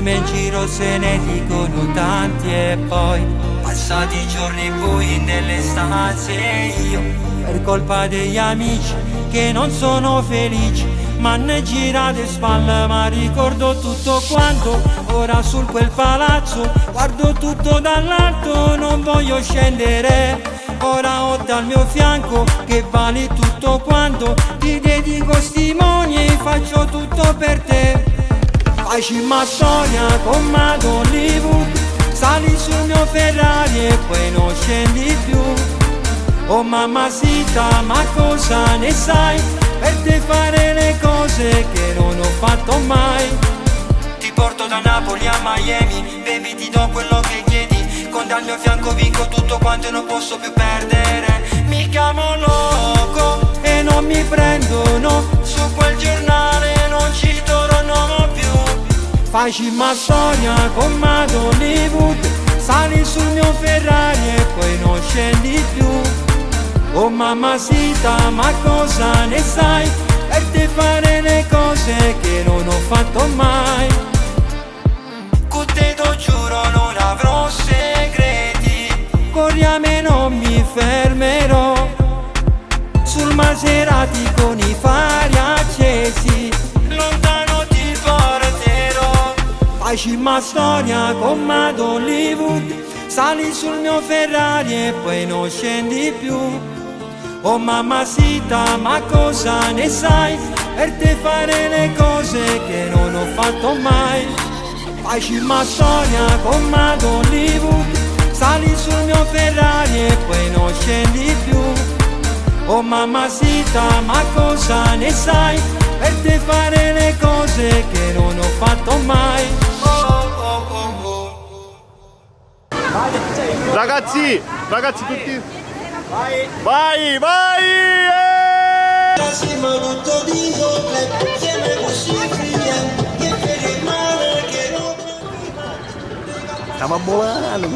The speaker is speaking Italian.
Prima in giro se ne dicono tanti e poi passati i giorni bui nelle stanze io per colpa degli amici che non sono felici m'hanno girato le spalle ma ricordo tutto quanto ora su quel palazzo guardo tutto dall'alto non voglio scendere ora ho dal mio fianco che vale tutto quanto ti dedico sti moni e faccio tutto per te facci una storia con Mad Hollywood sali sul mio Ferrari e poi non scendi più oh mamacita ma cosa ne sai per te fare le cose che non ho fatto mai ti porto da Napoli a Miami baby ti do quello che chiedi con dal mio fianco vinco tutto quanto e non posso più perdere mi chiamo loco e non mi prendono su quel giornale non ci torno più facci una storia con Mad Hollywood sali sul mio Ferrari e poi non scendi più oh mamacita ma cosa ne sai per te fare le cose che non ho fatto mai con te lo giuro non avrò segreti corriamo e non mi fermerò sul Maserati con i fari accesi lontano ti porterò facci una storia con Mad Hollywood sali sul mio Ferrari e poi non scendi più oh mamacita ma cosa ne sai per te fare le cose che non ho fatto mai facci una storia con Mad Hollywood sali sul mio Ferrari e poi non scendi più oh mamacita ma cosa ne sai per te fare le cose che non ho fatto mai Ragazzi tutti Vai! vai stiamo volando